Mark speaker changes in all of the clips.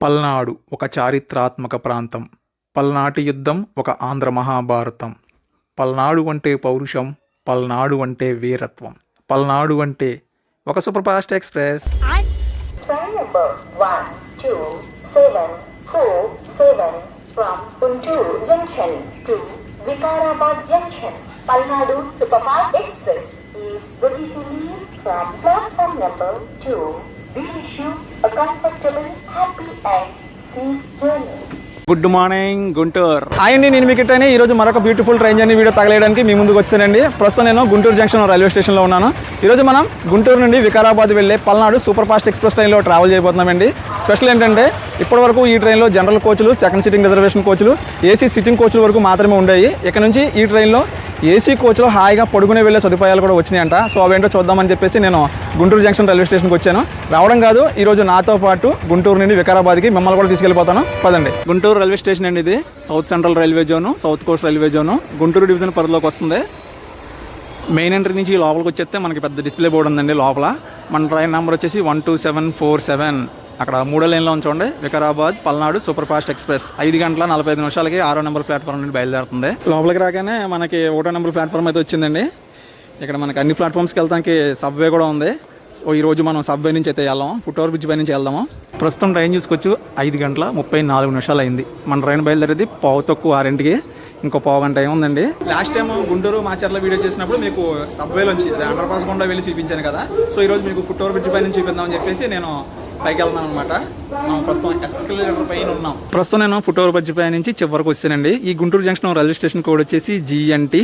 Speaker 1: పల్నాడు ఒక చారిత్రాత్మక ప్రాంతం. పల్నాటి యుద్ధం ఒక ఆంధ్ర మహాభారతం. పల్నాడు అంటే పౌరుషం, పల్నాడు అంటే వీరత్వం, పల్నాడు అంటే ఒక super fast express.
Speaker 2: Train number 124747 from Guntur Junction to Vikarabad Junction, Palnadu Superfast Express is ready to leave from platform number 2. We wish you a comfortable, happy and safe journey.
Speaker 1: Good morning Guntur. Hi అండి, నేను మీకు ఇట్టని ఈరోజు మరొక beautiful train journey video తగలేయడానికి మీ ముందుకు వచ్చానండి. ప్రస్తుతం నేను Guntur junction railway స్టేషన్లో ఉన్నాను. ఈరోజు మనం గుంటూరు నుండి వికారాబాద్ వెళ్ళే పల్నాడు సూపర్ ఫాస్ట్ ఎక్స్ప్రెస్ ట్రైన్లో ట్రావెల్ చేయబోతున్నామండి. స్పెషల్ ఏంటంటే ఇప్పటివరకు ఈ ట్రైన్లో జనరల్ కోచ్లు, సెకండ్ సిట్టింగ్ రిజర్వేషన్ కోచ్లు, ఏసీ సిట్టింగ్ కోచ్ల వరకు మాత్రమే ఉండేవి. ఇక్కడ నుంచి ఈ ట్రైన్లో ఏసీ కోచ్లో హాయిగా పడుకునే వెళ్ళే సదుపాయాలు కూడా వచ్చినాయంట. సో అవేంటో చూద్దామని చెప్పేసి నేను గుంటూరు జంక్షన్ రైల్వే స్టేషన్కి వచ్చాను. రావడం కాదు, ఈరోజు నాతో పాటు గుంటూరు నుండి వికారాబాద్కి మిమ్మల్ని కూడా తీసుకెళ్ళిపోతాను. పదండి. గుంటూరు రైల్వే స్టేషన్ అండి. ఇది south central railway zone, south Coast railway zone, Guntur division పరిధిలోకి వస్తుంది. మెయిన్ ఎంట్రీ నుంచి లోపలికి వచ్చేస్తే మనకి పెద్ద డిస్ప్లే బోర్డు ఉందండి. లోపల మన ట్రైన్ నెంబర్ వచ్చేసి 12747. అక్కడ 3వ లైన్లో ఉంచండి. Vikarabad Palnadu super fast express 5 గంటల 45 నిమిషాలకి 6వ నెంబర్ ప్లాట్ఫామ్ నుండి బయలుదేరుతుంది. లోపలికి రాగానే మనకి 1వ నెంబర్ ప్లాట్ఫామ్ అయితే వచ్చిందండి. ఇక్కడ మనకి అన్ని ప్లాట్ఫామ్స్కి వెళ్తానికి సబ్వే కూడా ఉంది. సో ఈరోజు మనం సబ్వే నుంచి అయితే వెళ్దాము, ఫుట్ ఓవర్ బ్రిడ్జ్ పై నుంచి వెళ్దాము. ప్రస్తుతం ట్రైన్ చూసుకొచ్చు 5 గంటల 34 నిమిషాలు అయింది. మన ట్రైన్ బయలుదేరేది 6:15. ఇంకో పావు గంట ఏముందండి. Last time Guntur Macherla video చేసినప్పుడు మీకు సబ్వేలోంచి అదే అండర్ పాస్ గుండా వెళ్ళి చూపించాను కదా. సో ఈరోజు మీకు ఫుట్ ఓవర్ బ్రిడ్జ్ పై నుంచి చూపిద్దామని చెప్పేసి నేను పైకి వెళ్తున్నాను అనమాట. మనం ప్రస్తుతం ఎస్కలేటర్ పైన ఉన్నాం. ప్రస్తుతం నేను ఫుట్ ఓవర్ బ్రిడ్జ్ పై నుంచి చివరికి వచ్చానండి. ఈ Guntur junction railway station code వచ్చేసి GNT.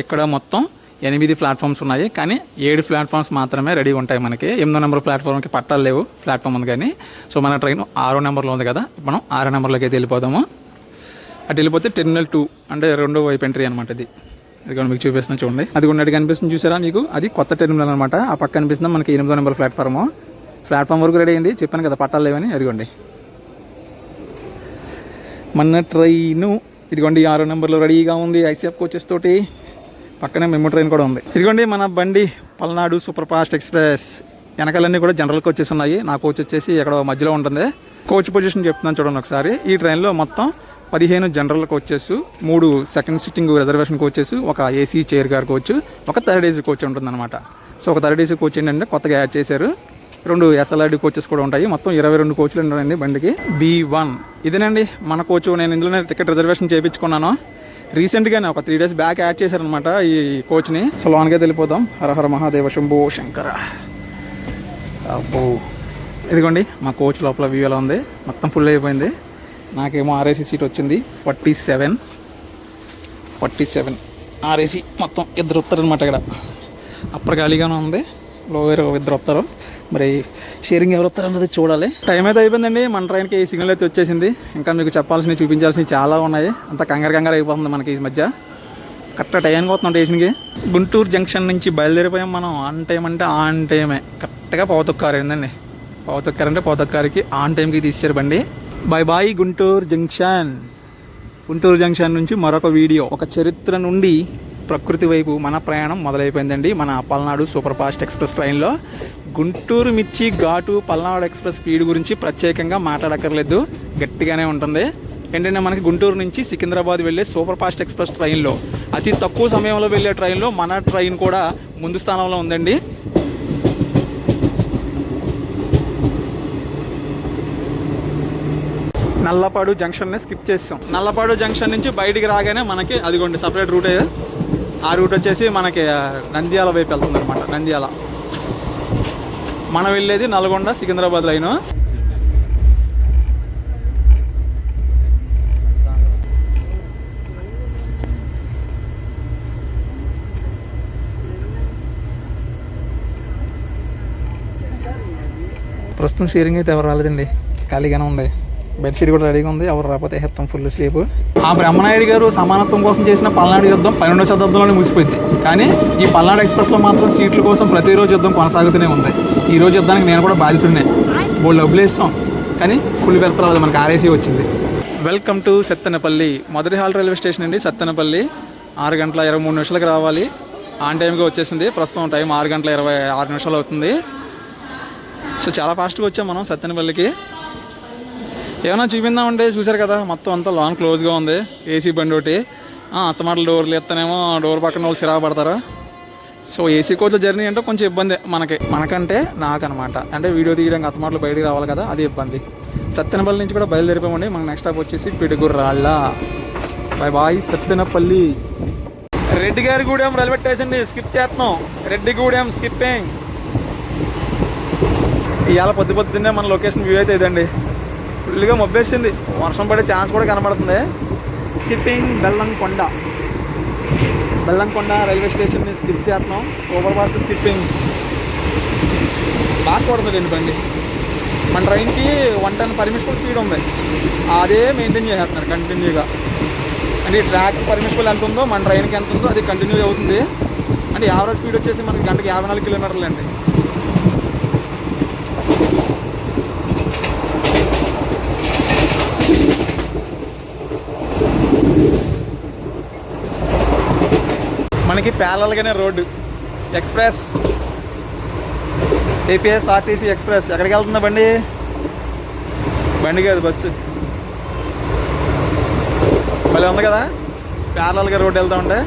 Speaker 1: ఇక్కడ మొత్తం 8 ప్లాట్ఫామ్స్ ఉన్నాయి, కానీ 7 ప్లాట్ఫామ్స్ మాత్రమే రెడీ ఉంటాయి. మనకి 8వ నెంబర్ ప్లాట్ఫామ్కి పట్టాలు లేవు, ప్లాట్ఫామ్ ఉంది కానీ. సో మన ట్రైన్ 6వ నెంబర్లో ఉంది కదా, మనం 6వ నెంబర్లోకి అయితే వెళ్ళిపోదాము. అటు వెళ్ళిపోతే టెర్మినల్ 2 అంటే 2వ వైపు ఎంట్రీ అనమాట. ఇది కూడా మీకు చూపిస్తున్నా చూడండి. అది ఉన్నట్టు కనిపిస్తుంది చూసారా మీకు, అది కొత్త టెర్మినల్ అనమాట. ఆ పక్క కనిపిస్తుంది మనకి 8వ నెంబర్ ప్లాట్ఫామ్ వరకు రెడీ అయింది. చెప్పాను కదా పట్టాలు లేవని. అదిగోండి మన ట్రైను, ఇదిగోండి 6వ నెంబర్లో రెడీగా ఉంది ఐసీఎఫ్ కోచెస్ తోటి. పక్కనే మెమో ట్రైన్ కూడా ఉంది. ఇదిగోండి మన బండి పల్నాడు సూపర్ ఫాస్ట్ ఎక్స్ప్రెస్. వెనకాలన్నీ కూడా జనరల్ కోచెస్ ఉన్నాయి. నా కోచ్ వచ్చేసి ఎక్కడో మధ్యలో ఉంటుంది. కోచ్ పొజిషన్ చెప్తున్నాను చూడండి ఒకసారి. ఈ ట్రైన్లో మొత్తం 15 general coaches, 3 second sitting reservation coaches, ఒక ఏసీ చైర్ కార్ కోచ్, ఒక థర్డ్ ఏసీ కోచ్ ఉంటుందన్నమాట. సో ఒక థర్డ్ ఏసీ కోచ్ ఏంటంటే కొత్తగా యాడ్ చేశారు. 2 SLRD కోచెస్ కూడా ఉంటాయి. మొత్తం 22 కోచ్లు ఉన్నాయండి బండికి. B1 ఇదేనండి మన కోచ్. నేను ఇందులోనే టికెట్ రిజర్వేషన్ చేయించుకున్నాను. రీసెంట్గానే ఒక 3 డేస్ బ్యాక్ యాడ్ చేశారనమాట ఈ కోచ్ని. సో లోన్గా వెళ్ళిపోదాం. హరహర మహాదేవ శంభో శంకర. అబ్బో ఇదిగోండి మా కోచ్ లోపల వ్యూ ఎలా ఉంది. మొత్తం ఫుల్ అయిపోయింది. నాకేమో RAC సీట్ వచ్చింది 47 RAC. మొత్తం 2 వస్తారనమాట. ఇక్కడ అప్పర్ ఖాళీగానే ఉంది, లోయర్ 2 వస్తారు. మరి షేరింగ్ ఎవరు వస్తారన్నది చూడాలి. టైం అయితే అయిపోయిందండి. మన ట్రైన్కి సిగ్నల్ అయితే వచ్చేసింది. ఇంకా మీకు చెప్పాల్సినవి చూపించాల్సినవి చాలా ఉన్నాయి. అంతా కంగారు అయిపోతుంది మనకి ఈ మధ్య. కరెక్ట్ టైంకి వస్తున్నాం స్టేషన్కి. గుంటూరు జంక్షన్ నుంచి బయలుదేరిపోయాం మనం. ఆన్ టైం అంటే ఆన్ టైమే. కరెక్ట్గా పావుతొక్కారు ఏందండి. పావుతొక్కారికి ఆన్ టైంకి తీసారు బండి. Bye Guntur junction. Guntur junction నుంచి మరొక వీడియో. ఒక చరిత్ర నుండి ప్రకృతి వైపు మన ప్రయాణం మొదలైపోయిందండి. మన పల్నాడు సూపర్ ఫాస్ట్ ఎక్స్ప్రెస్ ట్రైన్లో గుంటూరు మిర్చి ఘాటు పల్నాడు ఎక్స్ప్రెస్ స్పీడ్ గురించి ప్రత్యేకంగా మాట్లాడక్కర్లేదు, గట్టిగానే ఉంటుంది. ఏంటంటే మనకి గుంటూరు నుంచి సికింద్రాబాద్ వెళ్ళే సూపర్ ఫాస్ట్ ఎక్స్ప్రెస్ ట్రైన్లో అతి తక్కువ సమయంలో వెళ్ళే ట్రైన్లో మన ట్రైన్ కూడా ముందు స్థానంలో ఉందండి. నల్లపాడు జంక్షన్ని స్కిప్ చేస్తాం. నల్లపాడు జంక్షన్ నుంచి బయటికి రాగానే మనకి అదిగోండి సపరేట్ రూట్. ఆ రూట్ వచ్చేసి మనకి నంద్యాల వైపు వెళ్తుంది అనమాట. నంద్యాల మనం వెళ్ళేది నల్గొండ సికింద్రాబాద్ లైను. ప్రస్తుతం షేరింగ్ అయితే ఎవరు రాలేదండి, ఖాళీగానే ఉంది. బెడ్షీట్ కూడా రెడీగా ఉంది. ఎవరు రాకపోతే హెత్తం ఫుల్ స్లీప్. ఆ బ్రహ్మనాయుడు గారు సమానత్వం కోసం చేసిన పల్నాడు యుద్ధం 12వ శతాబ్దంలోనే ముగిసిపోయింది. కానీ ఈ పల్నాడు ఎక్స్ప్రెస్లో మాత్రం సీట్ల కోసం ప్రతిరోజు యుద్ధం కొనసాగుతూనే ఉంది. ఈరోజు యుద్ధానికి నేను కూడా బాధితుడినే. బోల్డ్ డబ్బులు వేస్తాం కానీ ఫుల్ పెడతారు. మనకి RAC వచ్చింది. Welcome to Sattenapalli. మొదటి హాల్ రైల్వే స్టేషన్ అండి సత్తెనపల్లి. 6 గంటల 23 నిమిషాలకు రావాలి. ఆన్ టైంగా వచ్చేసింది. ప్రస్తుతం టైం 6 గంటల 26 నిమిషాలు అవుతుంది. సో చాలా ఫాస్ట్గా వచ్చాం మనం సత్తెనపల్లికి. ఏమైనా చూపిందామంటే చూసారు కదా మొత్తం అంతా లాంగ్ క్లోజ్గా ఉంది. ఏసీ బండి ఒకటి అత్తమాటలు డోర్లు ఎత్తనేమో డోర్ పక్కన వాళ్ళు సిరా పడతారు. సో ఏసీ కోచ్ల జర్నీ అంటే కొంచెం ఇబ్బంది మనకంటే నాకనమాట. అంటే వీడియో తీయడానికి అత్తమాటలు బయటికి రావాలి కదా, అది ఇబ్బంది. సత్తెనపల్లి నుంచి కూడా బయలుదేరిపోమండి. మనకు నెక్స్ట్ స్టాప్ వచ్చేసి Piduguralla. Bye bye Sattenapalli. Reddigarigudem railway station skip చేస్తున్నాం. రెడ్డిగూడెం స్కిప్పింగ్. ఇవాళ పొద్దున్నే మన లొకేషన్ వ్యూ అయితే ఇదండి. ఫుల్గా మబ్బేసింది, వర్షం పడే ఛాన్స్ కూడా కనబడుతుంది. స్కిప్పింగ్ బెల్లంకొండ రైల్వే స్టేషన్ని స్కిప్ చేస్తున్నాం. Super fast skipping. బాగా కొడుతుంది బండి. మన ట్రైన్కి 110 పర్మిషనల్ స్పీడ్ ఉంది, అదే మెయింటైన్ చేసేస్తున్నారు కంటిన్యూగా. అంటే ఈ ట్రాక్ పర్మిషనల్ ఎంత ఉందో మన ట్రైన్కి ఎంత ఉందో అది కంటిన్యూ అవుతుంది. అంటే యావరేజ్ స్పీడ్ వచ్చేసి మనకి గంటకి 54 కిలోమీటర్లు అండి. మనకి ప్యారలల్గానే రోడ్డు ఎక్స్ప్రెస్, ఏపీఎస్ఆర్టీసీ ఎక్స్ప్రెస్. ఎక్కడికి వెళ్తుందా బండి కాదు బస్సు. భలే ఉంది కదా, ప్యారలల్గా రోడ్డు వెళ్తూ ఉంటే.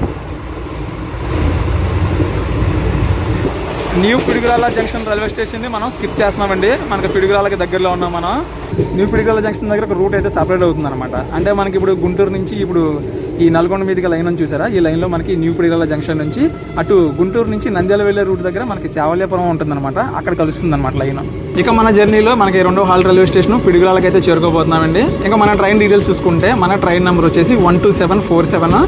Speaker 1: న్యూ పిడుగురాళ్ళ జంక్షన్ రైల్వే స్టేషన్ని మనం స్కిప్ చేస్తున్నామండి. మనకి పిడుగురాళ్ళకి దగ్గరలో ఉన్నాం మనం. న్యూ పిడుగురాళ్ళ జంక్షన్ దగ్గర ఒక రూట్ అయితే సపరేట్ అవుతుంది అనమాట. అంటే మనకి ఇప్పుడు గుంటూరు నుంచి ఇప్పుడు ఈ నల్గొండ మీదకి లైన్ అని చూసారా, ఈ లైన్లో మనకి న్యూ పిడుగురాళ్ళ జంక్షన్ నుంచి అటు గుంటూరు నుంచి నంద్యాల వెళ్ళే రూట్ దగ్గర మనకి శావల్యాపురం ఉంటుందన్నమాట. అక్కడ కలుస్తుంది అనమాట లైన్. ఇక మన జర్నీలో మనకి 2వ హాల్ రైల్వే స్టేషన్ పిడుగురాళ్ళకి అయితే చేరుకోబోతున్నామండి. ఇంకా మన ట్రైన్ డీటెయిల్స్ చూసుకుంటే మన ట్రైన్ నెంబర్ వచ్చేసి 12747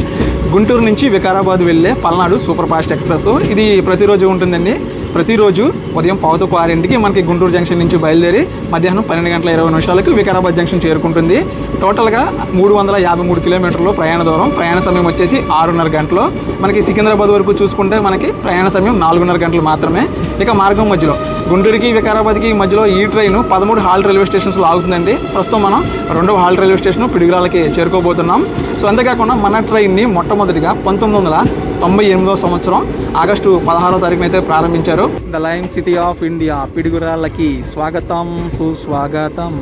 Speaker 1: గుంటూరు నుంచి వికారాబాద్ వెళ్ళే పల్నాడు సూపర్ ఫాస్ట్ ఎక్స్ప్రెస్. ఇది ప్రతిరోజు ఉంటుందండి. ప్రతిరోజు ఉదయం 5:15 మనకి గుంటూరు జంక్షన్ నుంచి బయలుదేరి మధ్యాహ్నం 12:20 వికారాబాద్ జంక్షన్ చేరుకుంటుంది. టోటల్గా 353 కిలోమీటర్లు ప్రయాణ దూరం. ప్రయాణ సమయం వచ్చేసి 6:30 గంటలు. మనకి సికింద్రాబాద్ వరకు చూసుకుంటే మనకి ప్రయాణ సమయం 4:30 గంటలు మాత్రమే. ఇక మార్గం మధ్యలో గుంటూరుకి వికారాబాద్కి మధ్యలో ఈ ట్రైన్ 13 హాల్ రైల్వే స్టేషన్స్లో ఆగుతుందండి. ప్రస్తుతం మనం 2వ హాల్ రైల్వే స్టేషన్ పిడుగురాళ్ళకి చేరుకోబోతున్నాం. సో అంతేకాకుండా మన ట్రైన్ని మొట్టమొదటిగా 1998వ సంవత్సరం ఆగస్టు 16వ తారీఖున అయితే ప్రారంభించారు. The lime city of India పిడుగురాళ్ళకి స్వాగతం సుస్వాగతం.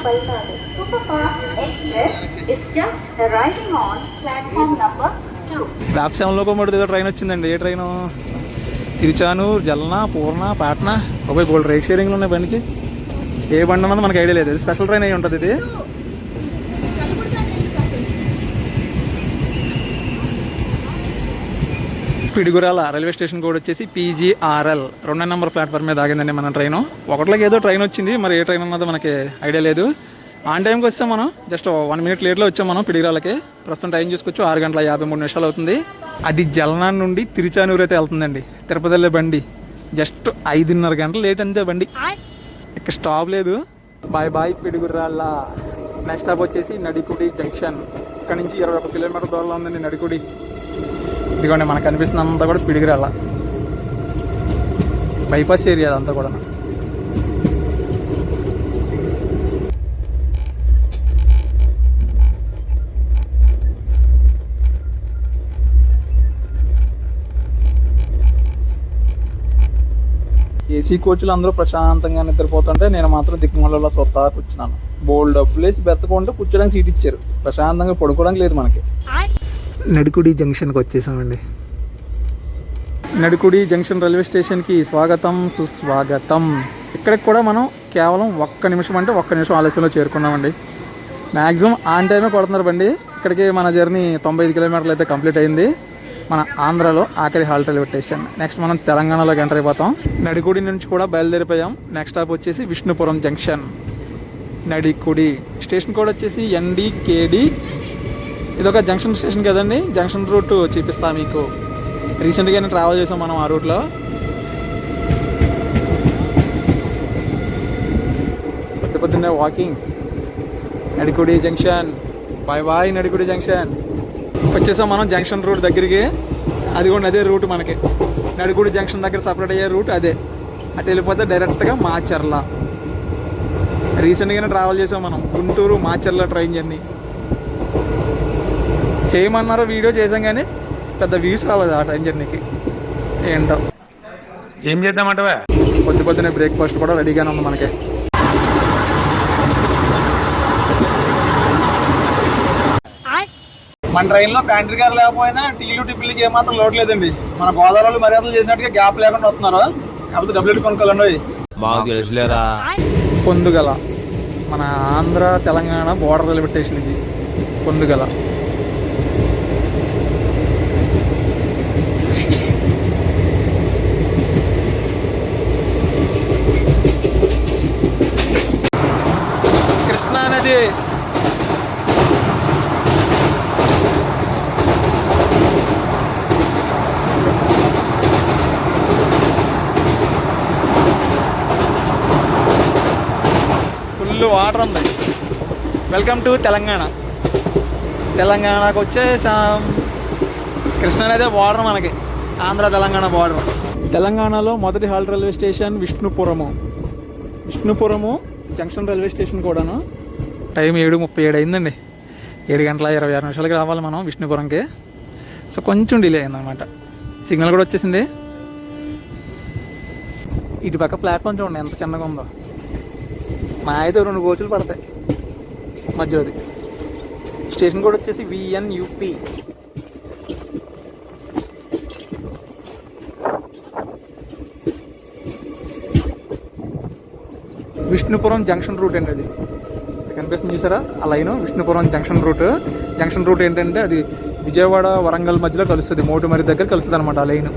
Speaker 2: Palnadu Superfast Express is just arriving on platform number 2.
Speaker 1: Plot 7లో ఏదో ట్రైన్ వచ్చిందండి. ఏ ట్రైను? తిరుచానూరు, జల్నా, పూర్ణ, పాట్నా. ఒకవై బోల్డ్ రేక్ షేరింగ్లు ఉన్నాయి బండికి. ఏ బండి అన్నది మనకు ఐడియా లేదు. స్పెషల్ ట్రైన్ అయి ఉంటుంది ఇది. పిడుగురాల రైల్వే స్టేషన్ కోడ్ వచ్చేసి PGRL. 2వ నెంబర్ ప్లాట్ఫామ్ మీద ఆగిందండి మన ట్రైను. ఒకటిలోకి ఏదో ట్రైన్ వచ్చింది, మరి ఏ ట్రైన్ అన్నదో మనకి ఐడియా లేదు. ఆన్ టైంకి వచ్చాం మనం, జస్ట్ 1 మినిట్ లేట్లో వచ్చాం మనం పిడుగురాలకి. ప్రస్తుతం టైం చూసుకోవచ్చు 6:53 అవుతుంది. అది జల్నా నుండి తిరుచానూరు అయితే వెళ్తుందండి. తిరుపతి వెళ్ళే బండి జస్ట్ 5:30 గంటలు లేట్ అంతే బండి. ఇక్కడ స్టాప్ లేదు. Bye bye Piduguralla. Next stop వచ్చేసి నడికుడి జంక్షన్. ఇక్కడ నుంచి 21 కిలోమీటర్ దూరంలో ఉందండి నడికుడి. ఇదిగోండి మనకు కనిపిస్తుంది అంతా కూడా పిడుగురాళ్ళ బైపాస్ ఏరియా అదంతా కూడా. ఏసీ కోచ్లు అందరూ ప్రశాంతంగా నిద్రపోతుంటే నేను మాత్రం దిక్కుమలలో సొత్తా కూర్చున్నాను. బోల్డ్ డబ్బులు వేసి బెత్తకుంటే కూర్చోడానికి సీట్ ఇచ్చారు, ప్రశాంతంగా పడుకోవడానికి లేదు మనకి. నడికుడి జంక్షన్కి వచ్చేసామండి. నడికుడి జంక్షన్ రైల్వే స్టేషన్కి స్వాగతం సుస్వాగతం. ఇక్కడికి కూడా మనం కేవలం 1 నిమిషం అంటే 1 నిమిషం ఆలస్యంలో చేరుకున్నామండి. మ్యాక్సిమం ఆన్ టైమే కొడుతున్నారు బండి. ఇక్కడికి మన జర్నీ 95 కిలోమీటర్లు అయితే కంప్లీట్ అయింది. మన ఆంధ్రాలో ఆఖరి హాల్ రైల్వే స్టేషన్. నెక్స్ట్ మనం తెలంగాణలోకి ఎంటర్ అయిపోతాం. నడికుడి నుంచి కూడా బయలుదేరిపోయాం. నెక్స్ట్ స్టాప్ వచ్చేసి Vishnupuram junction. Nadikudi station code వచ్చేసి NDKD. ఇదొక జంక్షన్ స్టేషన్ కదండి. జంక్షన్ రూట్ చూపిస్తా మీకు. రీసెంట్గానే ట్రావెల్ చేసాం మనం ఆ రూట్లో. పొద్దున్నే walking. Nadikudi junction. Bye bye Nadikudi junction. వచ్చేసాం మనం జంక్షన్ రూట్ దగ్గరికి. అది కూడా అదే రూట్ మనకి. నడికుడి జంక్షన్ దగ్గర సపరేట్ అయ్యే రూట్ అదే. అటు వెళ్ళిపోతే డైరెక్ట్గా మాచర్ల. రీసెంట్గానే ట్రావెల్ చేసాం మనం గుంటూరు మాచర్ల ట్రైన్ జర్నీ. చేయమన్నారు, వీడియో చేసాం కానీ పెద్ద వ్యూస్ రాలేదు ఆ ట్రైన్ జర్నీకి. ఏంటో
Speaker 3: ఏం చేద్దామంటవా?
Speaker 1: పొద్దునే బ్రేక్ఫాస్ట్ కూడా రెడీగానే ఉంది మనకి. మన ట్రైన్లో ప్యాంట్రీ గారు లేకపోయినా టీలు టిఫిన్లకి ఏమాత్రం లోటు లేదండి. మన గోదావరిలో మర్యాదలు చేసినట్టుగా గ్యాప్ లేకుండా వస్తున్నారు. కాకపోతే డబ్బులు కొనుక్కోవాలండి.
Speaker 3: మాకు తెలుసులేరా.
Speaker 1: పొందుగల మన Andhra Telangana border railway station ఇది. పొందుగల కృష్ణా నది. ఫుల్ వాటర్ ఉంది. Welcome to Telangana. తెలంగాణకు వచ్చేసాం. కృష్ణా నదే బార్డర్ మనకి, ఆంధ్ర తెలంగాణ బార్డర్. తెలంగాణలో మొదటి halt railway station Vishnupuram junction railway station కూడాను. టైం 7:37 అయిందండి. 7 గంటల 26 నిమిషాలకి రావాలి మనం విష్ణుపురంకి. సో కొంచెం డిలే అయిందనమాట. సిగ్నల్ కూడా వచ్చేసింది. ఇటు పక్క ప్లాట్ఫామ్ చూడండి ఎంత చిన్నగా ఉందో. మా అయితే 2 కోచులు పడతాయి మధ్యలోది. స్టేషన్ కూడా వచ్చేసి VNUP. విష్ణుపురం జంక్షన్ రూట్ అండి అది. కనిపిస్తుంది చూసారా ఆ లైను, విష్ణుపురం జంక్షన్ రూట్ ఏంటంటే అది విజయవాడ వరంగల్ మధ్యలో కలుస్తుంది, మోటుమరి దగ్గర కలుస్తుంది అనమాట ఆ లైను.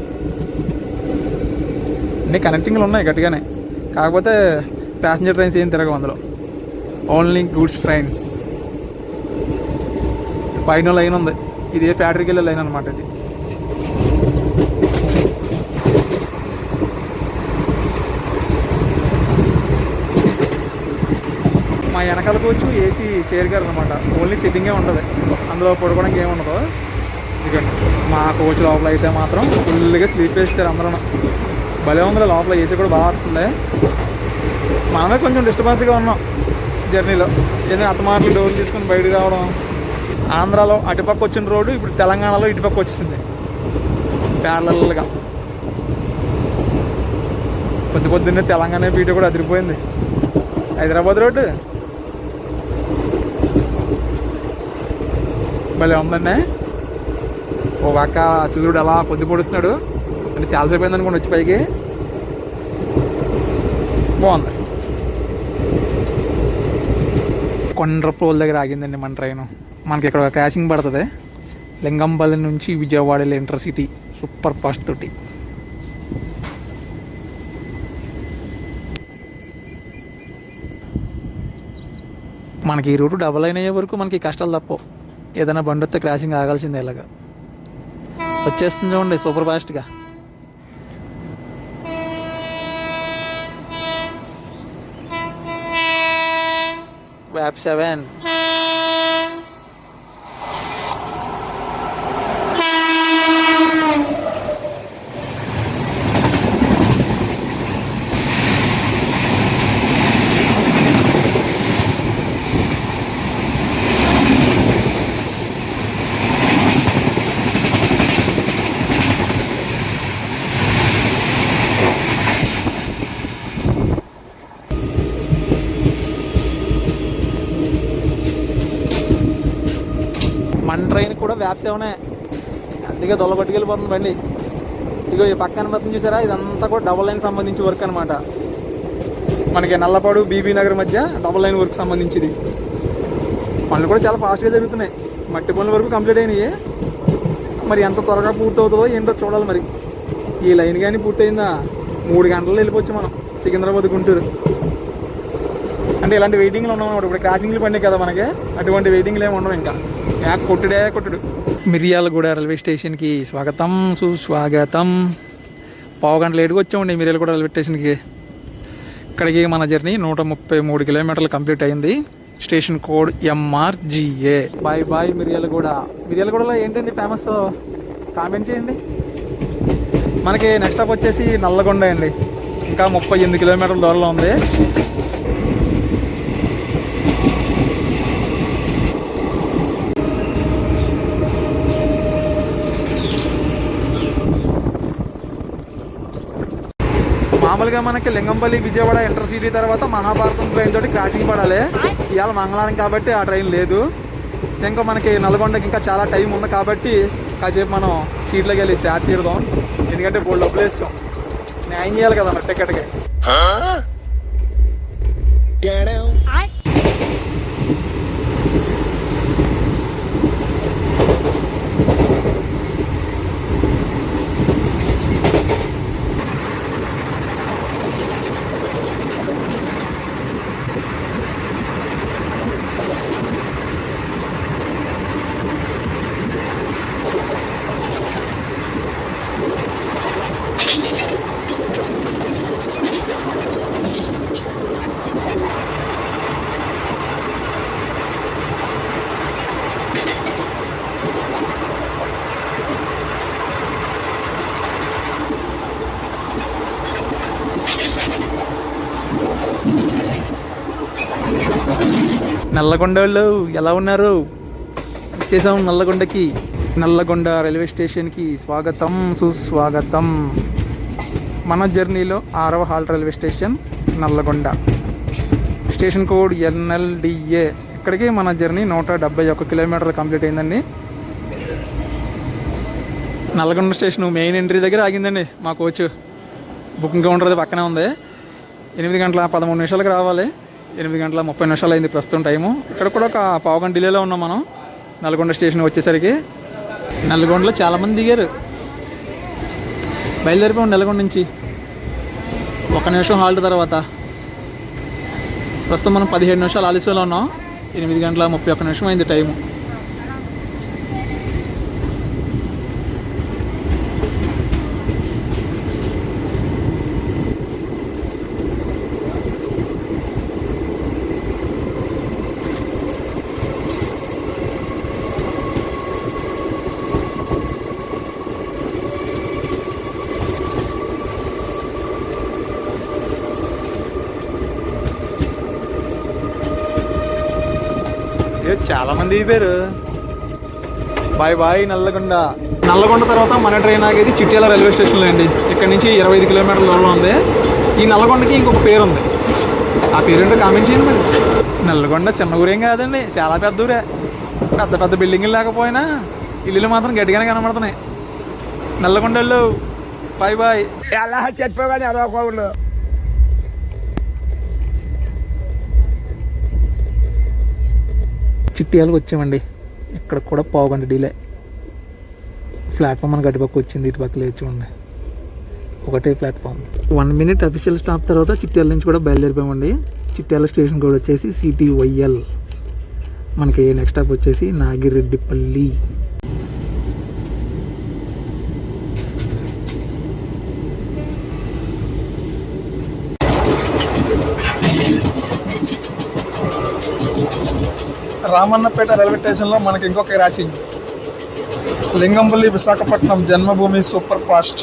Speaker 1: అన్ని కనెక్టింగ్లు ఉన్నాయి గట్టిగానే, కాకపోతే ప్యాసింజర్ ట్రైన్స్ ఏం తిరగవు అందులో, ఓన్లీ గూడ్స్ ట్రైన్స్. పైన లైన్ ఉంది, ఇది ఫ్యాక్టరీకి వెళ్ళే లైన్ అనమాట ఇది. మా వెనకాల కోచ్ ఏసీ చైర్ గారు అనమాట, ఓన్లీ సిట్టింగే ఉంటుంది, అందులో పడుకోవడానికి ఏముండదు. ఎందుకంటే మా కోచ్ లోపల అయితే మాత్రం ఫుల్గా స్లీప్ వేస్తారు అందరూ. భలే ఉంది లోపల, ఏసీ కూడా బాగా వస్తుంది. మనమే కొంచెం డిస్టర్బెన్స్గా ఉన్నాం జర్నీలో, ఏదైనా అత్తమాటలు డోర్లు తీసుకొని బయటకు రావడం. ఆంధ్రాలో అటుపక్క వచ్చిన రోడ్డు ఇప్పుడు తెలంగాణలో ఇటుపక్క వచ్చేసింది ప్యారలల్గా. పొద్దున్నే తెలంగాణ వీడియో కూడా అదిరిపోయింది. హైదరాబాద్ రోడ్డు భలే ఉందండి. ఓ పక్క సూర్యుడు అలా పొద్దుపొడుస్తున్నాడు అంటే చాలాసేపు అయింది అనుకోండి వచ్చి పైకి. బాగుంది. కొండ్రపోల్ దగ్గర ఆగిందండి మన ట్రైను. మనకి ఇక్కడ క్రాసింగ్ పడుతుంది, లింగంపల్లి నుంచి విజయవాడ ఇంటర్సిటీ సూపర్ ఫాస్ట్ తోటి. మనకి ఈ రూటు డబల్ అయిన అయ్యే వరకు మనకి కష్టాలు తప్పవు. ఏదైనా బండి వస్తే క్రాసింగ్ ఆగాల్సిందే. ఇలాగా వచ్చేస్తుంది చూడండి సూపర్ ఫాస్ట్గా. వ్యాప్ 7 మన ట్రైన్ కూడా వ్యాప్ 7 అందుకే దొల్లబట్టుకెళ్ళిపోతుంది బండి. ఇగో ఈ పక్కన మొత్తం చూసారా, ఇదంతా కూడా డబుల్ లైన్ సంబంధించి వర్క్ అనమాట. మనకి నల్లపాడు బీబీ నగర్ మధ్య డబుల్ లైన్ వర్క్ సంబంధించింది. పనులు కూడా చాలా ఫాస్ట్గా జరుగుతున్నాయి. మట్టి పనుల వరకు కంప్లీట్ అయినాయి. మరి ఎంత త్వరగా పూర్తవుతుందో ఏంటో చూడాలి. మరి ఈ లైన్ కానీ పూర్తయిందా 3 గంటల్లో వెళ్ళిపోవచ్చు మనం సికింద్రాబాద్ గుంటూరు. అంటే ఇలాంటి వెయిటింగ్లు ఉన్నాం అన్నమాట. ఇప్పుడు క్రాసింగ్లు పడినాయి కదా మనకి, అటువంటి వెయిటింగ్లు ఏమి ఉండవు. ఇంకా కొట్టుడు. మిర్యాలగూడ రైల్వే స్టేషన్కి స్వాగతం సుస్వాగతం. పావు గంట లేట్గా వచ్చామండి మిర్యాలగూడ రైల్వే స్టేషన్కి. ఇక్కడికి మన జర్నీ 133 కిలోమీటర్లు కంప్లీట్ అయింది. Station code MRGA. Bye Miryalaguda. మిర్యాలగూడలో ఏంటండి ఫేమస్ కామెంట్ చేయండి. మనకి నెక్స్ట్ స్టాప్ వచ్చేసి నల్లగొండ అండి. ఇంకా 38 కిలోమీటర్ల దూరంలో ఉంది. మామూలుగా మనకి లింగంపల్లి విజయవాడ ఇంటర్సిటీ తర్వాత మహాభారతం ట్రైన్ తోటి క్రాసింగ్ పడాలి. ఇవాళ మంగళవారం కాబట్టి ఆ ట్రైన్ లేదు. ఇంకా మనకి నల్గొండకి ఇంకా చాలా టైం ఉంది కాబట్టి కాసేపు మనం సీట్లోకి వెళ్ళి శాత తీరుదాం. ఎందుకంటే బోల్డ్ డబ్బులు వేస్తాం, న్యాయం చేయాలి కదా మరి టికెట్కి. నల్లగొండ వాళ్ళు ఎలా ఉన్నారు? వచ్చేసాం నల్లగొండకి. నల్లగొండ రైల్వే స్టేషన్కి స్వాగతం సుస్వాగతం. మన జర్నీలో 6వ halt railway station Nalgonda. Station code NLDA. ఇక్కడికి మన జర్నీ 171 కిలోమీటర్లు కంప్లీట్ అయిందండి. నల్లగొండ స్టేషన్ మెయిన్ ఎంట్రీ దగ్గర ఆగిందండి మా కోచ్. బుకింగ్ కౌంటర్ అది పక్కనే ఉంది. 8 గంటల 13 నిమిషాలకు రావాలి. 8 గంటల 30 నిమిషాలు అయింది ప్రస్తుతం టైము. ఇక్కడ కూడా ఒక పావుగంట డిలేలో ఉన్నాం మనం నల్గొండ స్టేషన్ వచ్చేసరికి. నల్గొండలో చాలామంది దిగారు. బయలుదేరిపోయాం నల్గొండ నుంచి 1 నిమిషం హాల్ట్ తర్వాత. ప్రస్తుతం మనం 17 నిమిషాలు ఆలస్యంలో ఉన్నాం. 8 గంటల 31 నిమిషం అయింది టైము. చాలా మంది అయిపోయారు. Bye bye Nalgonda. నల్లగొండ తర్వాత మన ట్రైన్ ఆగేది చిట్యాల రైల్వే స్టేషన్లో అండి. ఇక్కడ నుంచి 25 కిలోమీటర్ల దూరంలో ఉంది. ఈ నల్లగొండకి ఇంకొక పేరు ఉంది. ఆ పేరేంటో కామెంట్ చేయండి మరి. నల్లగొండ చిన్న ఊరేం కాదండి, చాలా పెద్ద ఊరే. పెద్ద పెద్ద బిల్డింగులు లేకపోయినా ఇల్లులు మాత్రం గట్టిగానే కనబడుతున్నాయి. నల్లగొండలో బాయ్ బాయ్.
Speaker 4: ఎలా చెప్పాగానే అదొకళ్ళు
Speaker 1: చిట్యాలకు వచ్చామండి. ఇక్కడ కూడా పావుగంట డిలే. ప్లాట్ఫామ్ మన గడిపక్క వచ్చింది. ఇటు పక్క లేచి ఉండే ఒకటే ప్లాట్ఫామ్. 1 మినిట్ అఫీషియల్ స్టాప్ తర్వాత చిట్యాల నుంచి కూడా బయలుదేరిపోయామండి. చిట్యాల స్టేషన్ కూడా వచ్చేసి CTYL. మనకి నెక్స్ట్ స్టాప్ వచ్చేసి నాగిరెడ్డిపల్లి. రామన్నపేట రైల్వే స్టేషన్లో మనకి ఇంకొక రాశి లింగంపల్లి విశాఖపట్నం జన్మభూమి సూపర్ ఫాస్ట్.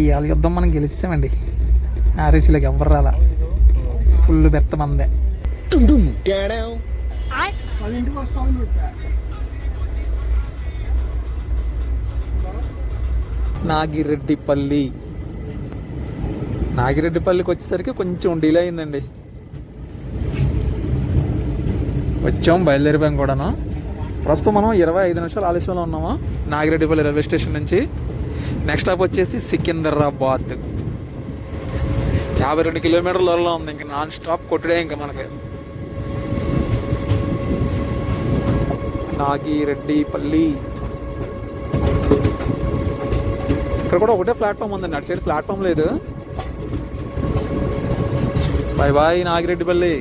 Speaker 1: ఈ యుద్ధం మనం గెలిచామండి. ఆర్ఎస్సీలోకి ఎవ్వరు రాలా. ఫుల్ బెత్త మందే. నాగిరెడ్డిపల్లి. నాగిరెడ్డిపల్లికి వచ్చేసరికి కొంచెం డిలే అయిందండి. వచ్చాం, బయలుదేరిపోయాం కూడాను. ప్రస్తుతం మనం 25 నిమిషాలు ఆలస్యంలో ఉన్నాము నాగిరెడ్డిపల్లి రైల్వే స్టేషన్ నుంచి. నెక్స్ట్ స్టాప్ వచ్చేసి సికింద్రాబాద్. 52 కిలోమీటర్ల దూరంలో ఉంది. ఇంకా నాన్ స్టాప్ కొట్టుడే ఇంకా మనకి. నాగిరెడ్డిపల్లి. ఇక్కడ కూడా ఒకటే ప్లాట్ఫామ్ ఉందండి, అటు సైడ్ ప్లాట్ఫామ్ లేదు. Bye bye Nagireddipalli.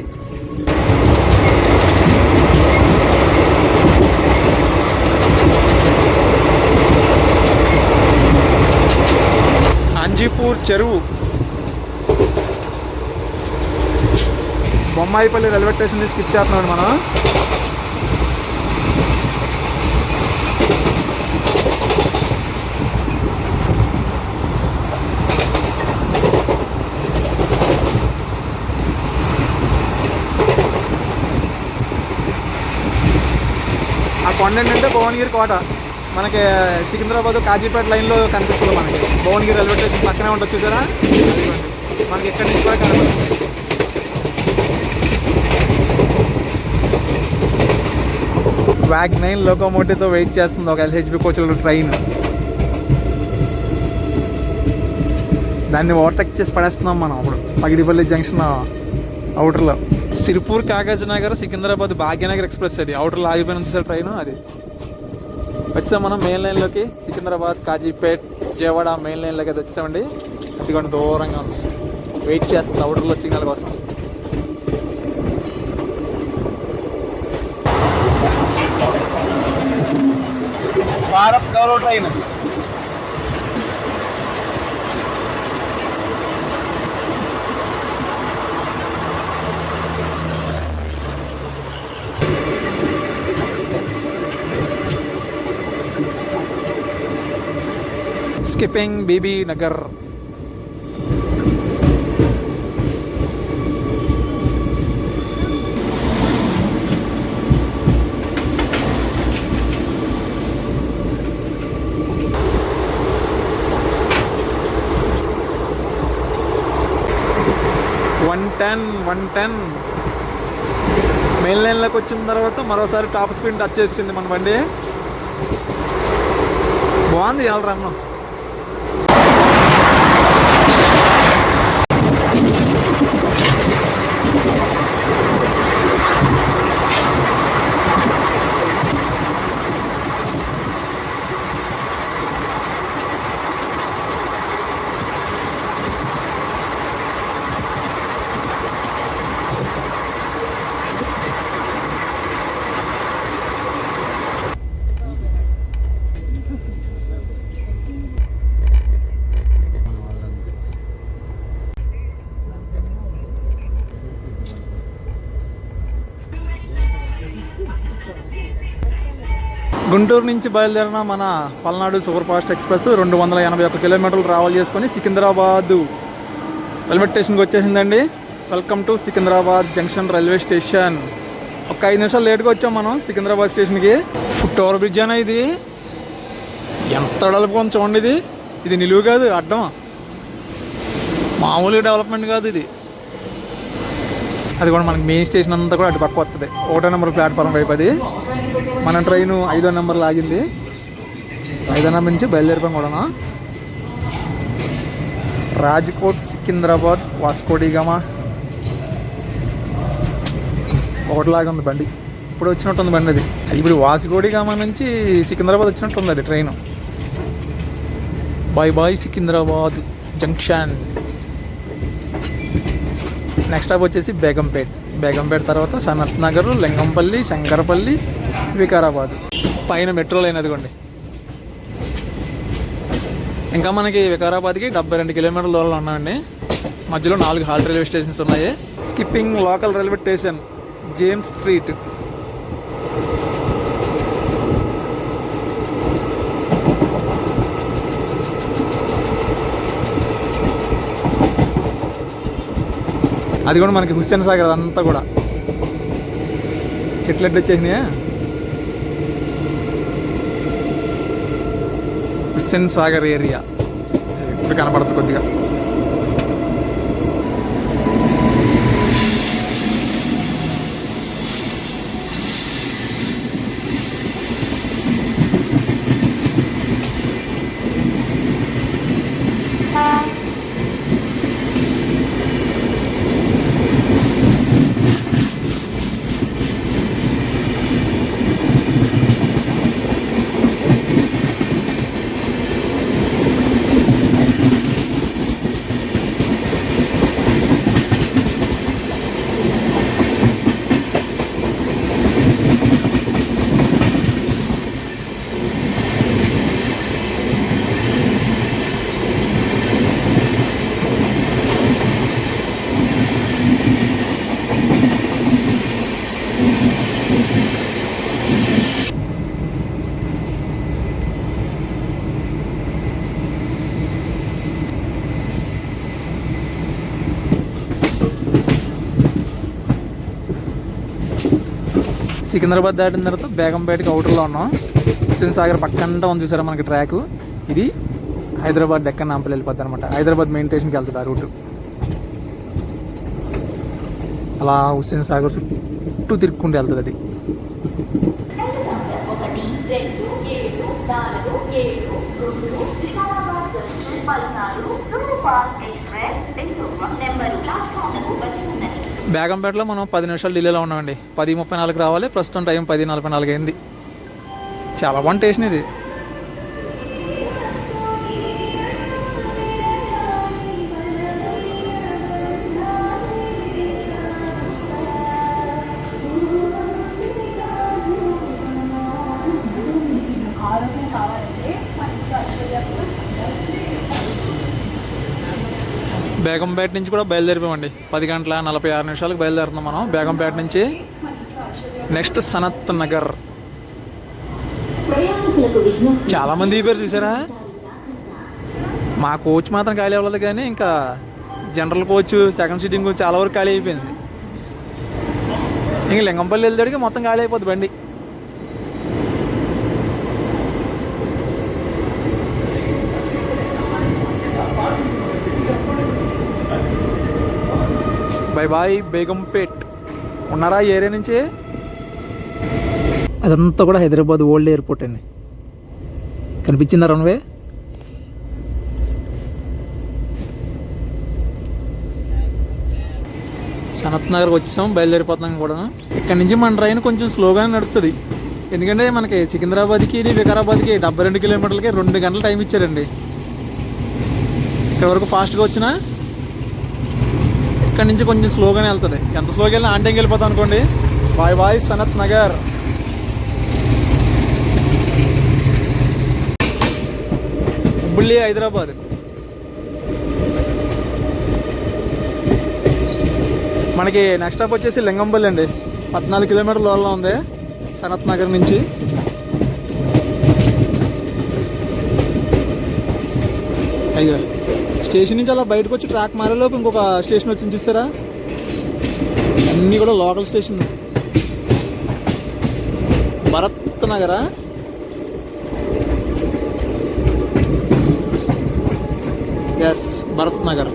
Speaker 1: అంజీపూర్ చెరువు. బొమ్మాయిపల్లి రైల్వే స్టేషన్ స్కిప్ చేస్తున్నాం మనం. ఆ కొండ ఏంటంటే భువనగిరి కోట. మనకి సికింద్రాబాద్ కాజీపేట లైన్లో కనిపిస్తుంది. మనకి భువనగిరి రైల్వే స్టేషన్ పక్కనే ఉంటుంది చూసారా, మనకి ఎక్కడి నుంచి కూడా కనబడుతుంది. వ్యాగ్ 9 లోకోమోటివ్తో వెయిట్ చేస్తుంది ఒక LHB కోచ్ల ట్రైన్. దాన్ని ఓవర్టేక్ చేసి పడేస్తున్నాం మనం అప్పుడు పగిడిపల్లి జంక్షన్ అవుటర్లో. సిరిపూర్ కాగజ్ నగర్ సికింద్రాబాద్ భాగ్యనగర్ ఎక్స్ప్రెస్ అది అవుటర్లో ఆగిపోయిన చూసారు ట్రైన్. అది వచ్చాం మనం మెయిన్ లైన్లోకి. సికింద్రాబాద్ కాజీపేట్ విజయవాడ మెయిన్ లైన్లోకి అయితే వచ్చామండి. అది కూడా దూరంగా ఉంది, వెయిట్ చేస్తుంది అవుటర్లో సిగ్నల్ కోసం. Bharat Gaurav train. Skipping Bibi Nagar. One ten main లైన్లోకి వచ్చిన తర్వాత మరోసారి టాప్ స్పీడ్ టచ్ చేసింది మన బండి. బాగుంది ఎలా రన్ను. గుంటూరు నుంచి బయలుదేరిన మన పల్నాడు సూపర్ ఫాస్ట్ ఎక్స్ప్రెస్ 281 కిలోమీటర్లు ట్రావెల్ చేసుకొని సికింద్రాబాద్ రైల్వే స్టేషన్కి వచ్చేసిందండి. Welcome to Secunderabad junction railway station. ఒక 5 నిమిషాలు లేట్గా వచ్చాం మనం సికింద్రాబాద్ స్టేషన్కి. ఫుట్ ఓవర్ బ్రిడ్జ్ అనే ఇది ఎంత డెవలప్ చూడండి. ఇది నిలువు కాదు, అడ్డం. మామూలుగా డెవలప్మెంట్ కాదు ఇది. అది కూడా మనకి మెయిన్ స్టేషన్ అంతా కూడా అటు పక్క వస్తుంది. 1వ నెంబర్ ప్లాట్ఫామ్ వైపు అది. మన ట్రైను 5వ నెంబర్ లాగింది. 5వ నెంబర్ నుంచి బయలుదేరిపోయాం కూడా. రాజ్కోట్ సికింద్రాబాద్ వాస్కోడిగామా ఒకటిలాగా ఉంది బండి. ఇప్పుడు వచ్చినట్టుంది బండి అది. ఇప్పుడు వాస్కోడిగామా నుంచి సికింద్రాబాద్ వచ్చినట్టుంది అది train. Bye bye Secunderabad junction. Next stop వచ్చేసి బేగంపేట్ తర్వాత సనత్ నగర్, లింగంపల్లి, శంకరపల్లి, వికారాబాద్. పైన మెట్రో లైన్ అదిగోండి. ఇంకా మనకి వికారాబాద్కి 72 కిలోమీటర్ల దూరంలో ఉన్నామండి. మధ్యలో 4 హాల్ట్ రైల్వే స్టేషన్స్ ఉన్నాయి. Skipping local railway station James street. అది కూడా మనకి హుస్సేన్ సాగర్ అదంతా కూడా చెట్లు అడ్డు వచ్చేసినాయా. హుస్సేన్ సాగర్ ఏరియా ఇప్పుడు కనపడుతుంది కొద్దిగా. సికింద్రాబాద్ దాటిన తర్వాత బేగంపేటకి అవుటర్లో ఉన్నాం. హుస్సేన్ సాగర్ పక్కంతా ఉంది చూసారా మనకి ట్రాక్. ఇది హైదరాబాద్ డెక్కన్ నాంపల్లి వెళ్ళిపోద్ది అనమాట. హైదరాబాద్ మెయిన్ స్టేషన్కి వెళ్తుంది ఆ రూట్. అలా హుస్సేన్ సాగర్ చుట్టూ తిరుక్కుంటూ వెళ్తుంది అది.
Speaker 2: 1, 2, 7, 4, 7, Guntur Vikarabad junction Palnadu super fast express number ప్లాట్ఫామ్లకు వచ్చి ఉన్నది.
Speaker 1: బేగంపేటలో మనం 10 నిమిషాలు డిలేలో ఉన్నామండి. 10:34 రావాలి. ప్రస్తుతం టైం 10:44 అయింది. చాలా బాగుంది స్టేషన్ ఇది. బేగంపేట నుంచి కూడా బయలుదేరిపోయామండి. 10:46 బయలుదేరుతున్నాం మనం బేగంపేట నుంచి. నెక్స్ట్ సనత్ నగర్. చాలామంది ఈ పేరు చూసారా. మా కోచ్ మాత్రం ఖాళీ అవ్వలేదు, కానీ ఇంకా జనరల్ కోచ్ సెకండ్ సీటింగ్ చాలా వరకు ఖాళీ అయిపోయింది. ఇంక లింగంపల్లి వెళ్తాడికి మొత్తం ఖాళీ అయిపోద్ది బండి. Bye bye Begumpet. ఉన్నారా ఈ ఏరియా నుంచి? అదంతా కూడా హైదరాబాద్ ఓల్డ్ ఎయిర్పోర్ట్ అండి. కనిపించిందా రన్వే? సనత్ నగర్కి వచ్చేసాం, బయలుదేరిపోతున్నాం కూడా. ఇక్కడ నుంచి మన ట్రైన్ కొంచెం స్లోగానే నడుస్తుంది. ఎందుకంటే మనకి సికింద్రాబాద్కి వికారాబాద్కి 72 కిలోమీటర్లకి 2 గంటలు టైం ఇచ్చారండి. ఇక్కడ వరకు ఫాస్ట్గా వచ్చినా ఇక్కడ నుంచి కొంచెం స్లోగానే వెళ్తుంది. ఎంత స్లోగా వెళ్ళినా ఆన్ టైంకి వెళ్ళిపోతాం అనుకోండి. Bye bye Sanath Nagar. హుబ్బుళ్ళి హైదరాబాద్. మనకి నెక్స్ట్ స్టాప్ వచ్చేసి లింగంపల్లి అండి. 14 కిలోమీటర్ల దూరంలో ఉంది సనత్ నగర్ నుంచి. అయ్యో, స్టేషన్ నుంచి అలా బయటకు వచ్చి ట్రాక్ మారేలోపు ఇంకొక స్టేషన్ వచ్చింది చూసారా. అన్నీ కూడా లోకల్ స్టేషన్. భరత్ నగరా? ఎస్, భరత్ నగర్.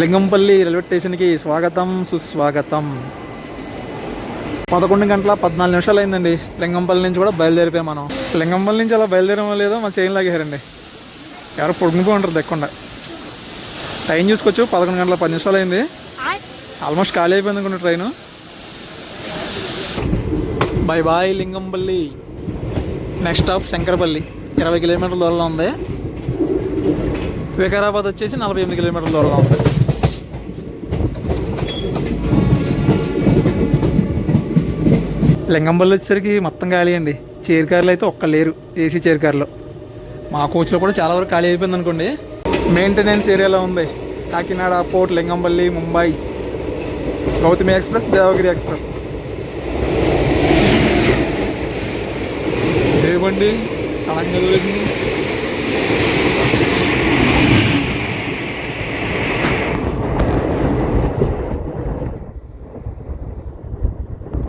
Speaker 1: లింగంపల్లి రైల్వే స్టేషన్కి స్వాగతం సుస్వాగతం. 11:14 అయిందండి. లింగంపల్లి నుంచి కూడా బయలుదేరిపోయాం మనం. లింగంపల్లి నుంచి అలా బయలుదేరమో లేదో మన చైన్ లాగేశారండి. ఎవరు పొడుగుపోయి ఉంటారు దెక్కుండా. టైం చూసుకోవచ్చు, 11:10 అయింది. ఆల్మోస్ట్ ఖాళీ అయిపోయింది అనుకున్న train. Bye bye Lingampally. Next stop Shankarpally. 20 కిలోమీటర్ల దూరంలో ఉంది. వికారాబాద్ వచ్చేసి 48 కిలోమీటర్ల దూరంలో ఉంది. లింగంపల్లి వచ్చేసరికి మొత్తం ఖాళీ అండి. చైర్ కార్లు అయితే ఒక్క లేరు. ఏసీ చైర్ కార్లో. మా కోచ్లో కూడా చాలా వరకు ఖాళీ అయిపోయింది అనుకోండి. మెయింటెనెన్స్ ఏరియాలో ఉంది. Kakinada port, Lingampally, Mumbai, Gautami express, Devagiri express. ఏమండి సడన్గా చూసింది.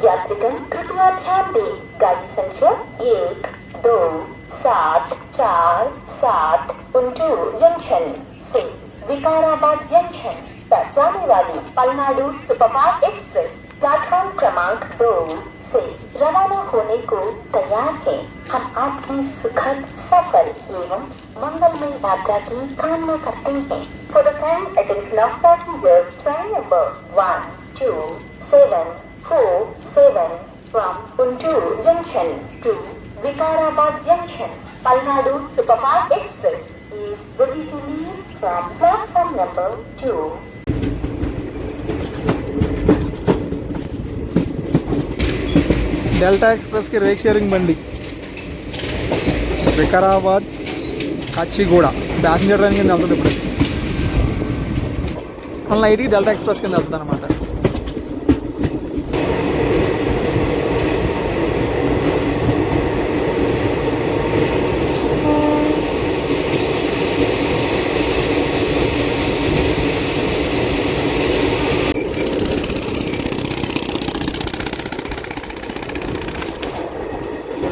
Speaker 2: यात्रीगण कृपया ध्यान दें, गाड़ी संख्या 1, 2, 7, 4, 7 गुंटूर जंक्शन से विकाराबाद जंक्शन तक जाने वाली पलनाडु सुपरफास्ट एक्सप्रेस प्लेटफॉर्म क्रमांक 2 से रवाना होने को तैयार है। हम आपकी सुखद सफल एवं मंगलमय यात्रा की कामना करते हैं। For the kind attention of passengers, train number 1, 2, 7, 4, 7 from Guntur Junction to Vikarabad Junction, Palnadu Superfast Express is ready to leave from platform number 2.
Speaker 1: Delta ఎక్స్ప్రెస్కి రేక్ షేరింగ్ బండి. వికారాబాద్ కాచిగూడ ప్యాసింజర్ ట్రైన్ కింద వెళ్తుంది. ఇప్పుడు మన నైట్కి డెల్టా ఎక్స్ప్రెస్ కింద వెళ్తుంది అనమాట.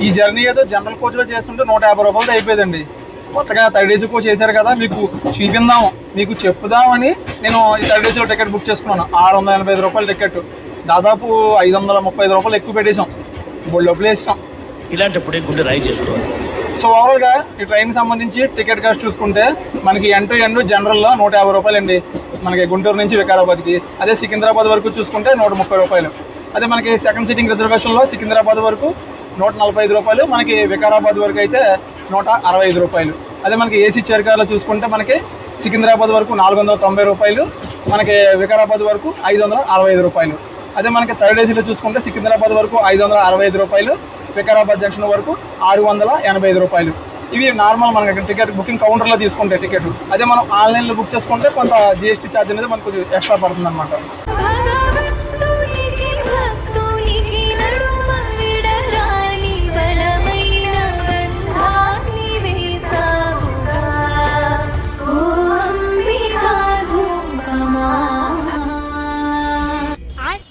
Speaker 1: ఈ జర్నీ ఏదో జనరల్ కోచ్లో చేస్తుంటే 150 రూపాయలతో అయిపోయిందండి. కొత్తగా థర్డ్ ఏసీ కోచ్ చేశారు కదా, మీకు చూపిందాం, మీకు చెప్పుదామని నేను ఈ థర్డ్ ఏసీలో టికెట్ బుక్ చేసుకున్నాను. 685 రూపాయల టికెట్, దాదాపు 535 రూపాయలు ఎక్కువ పెట్టేసాం, డబ్బులు వేసాం.
Speaker 5: ఇలాంటప్పుడే గుండె రాయి చేసుకోవాలి.
Speaker 1: సో ఓవరాల్గా ఈ ట్రైన్కి సంబంధించి టికెట్ కాస్ట్ చూసుకుంటే మనకి ఎండ్ టు ఎండ్ జనరల్లో 150 రూపాయలు అండి మనకి గుంటూరు నుంచి వికారాబాద్కి. అదే సికింద్రాబాద్ వరకు చూసుకుంటే 130 రూపాయలు. అదే మనకి సెకండ్ సిట్టింగ్ రిజర్వేషన్లో సికింద్రాబాద్ వరకు 145 రూపాయలు, మనకి వికారాబాద్ వరకు అయితే 165 రూపాయలు. అదే మనకి ఏసీ చైర్ చూసుకుంటే మనకి సికింద్రాబాద్ వరకు 490 రూపాయలు, మనకి వికారాబాద్ వరకు 565 రూపాయలు. అదే మనకి థర్డ్ ఏసీలో చూసుకుంటే సికింద్రాబాద్ వరకు 565 రూపాయలు, వికారాబాద్ జంక్షన్ వరకు 685 రూపాయలు. ఇవి నార్మల్ మనకి టికెట్ బుకింగ్ కౌంటర్లో తీసుకుంటే టికెట్. అదే మనం ఆన్లైన్లో బుక్ చేసుకుంటే కొంత జిఎస్టీ ఛార్జ్ అనేది మనకు కొంచెం ఎక్స్ట్రా పడుతుంది అనమాట.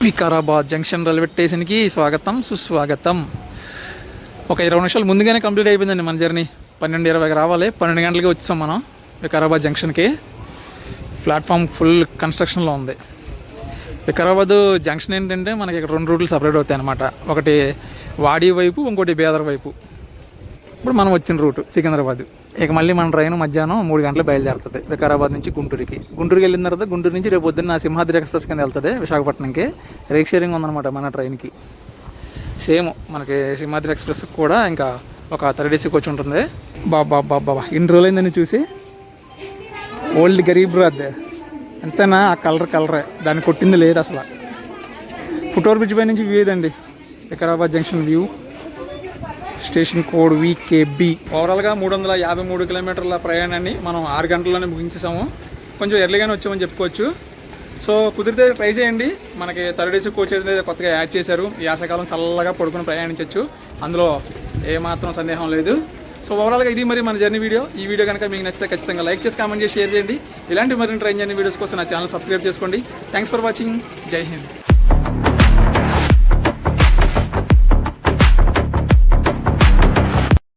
Speaker 1: వికారాబాద్ జంక్షన్ రైల్వే స్టేషన్కి స్వాగతం సుస్వాగతం. ఒక 20 నిమిషాలు ముందుగానే కంప్లీట్ అయిపోయిందండి మన జర్నీ. 12:20కి రావాలి, 12 గంటలకి వచ్చాం మనం వికారాబాద్ జంక్షన్కి. ప్లాట్ఫామ్ ఫుల్ కన్స్ట్రక్షన్లో ఉంది. వికారాబాద్ జంక్షన్ ఏంటంటే మనకి ఇక్కడ 2 రూట్లు సపరేట్ అవుతాయి అన్నమాట. ఒకటి వాడి వైపు, ఇంకోటి బేదర్ వైపు. ఇప్పుడు మనం వచ్చిన రూటు సికింద్రాబాద్. ఇక మళ్ళీ మన ట్రైన్ మధ్యాహ్నం 3 గంటలకు బయలుదేరుతుంది వికారాబాద్ నుంచి గుంటూరుకి. గుంటూరుకి వెళ్ళిన తర్వాత గుంటూరు నుంచి రేపు పొద్దున్న సింహాద్రి ఎక్స్ప్రెస్ కింద వెళ్తుంది విశాఖపట్నంకి. రేక్ షేరింగ్ ఉందన్నమాట మన ట్రైన్కి. సేమ్ మనకి సింహాద్రి ఎక్స్ప్రెస్ కూడా ఇంకా ఒక 30 ఏసీ కోచ్ ఉంటుంది. బాబా ఇన్ని రోజులైందని చూసి. ఓల్డ్ గరీబ్ రాద్ ఎంతైనా ఆ కలరే, దాన్ని కొట్టింది లేదు అసలు. ఫుట్ఓవర్ బ్రిడ్జ్ పై నుంచి వ్యూ ఇదండి Vikarabad junction view. Station code VKB. ఓవరాల్గా 353 కిలోమీటర్ల ప్రయాణాన్ని మనం 6 గంటల్లోనే ముగించేసాము. కొంచెం ఎర్లీగానే వచ్చామని చెప్పుకోవచ్చు. సో కుదిరితే ట్రై చేయండి. మనకి థర్డ్ ఏసీ కోచ్ అనేది కొత్తగా యాడ్ చేశారు. యాసకాలం చల్లగా పడుకుని ప్రయాణించవచ్చు, అందులో ఏమాత్రం సందేహం లేదు. సో ఓవరాల్గా ఇది మరి మన జర్నీ వీడియో. ఈ వీడియో కనుక మీకు నచ్చితే ఖచ్చితంగా లైక్ చేసి, కామెంట్ చేసి, షేర్ చేయండి. ఇలాంటి మరిన్ని ట్రైన్ జర్నీ వీడియోస్ కోసం నా ఛానల్ సబ్స్క్రైబ్ చేసుకోండి. Thanks for watching. జై హింద్.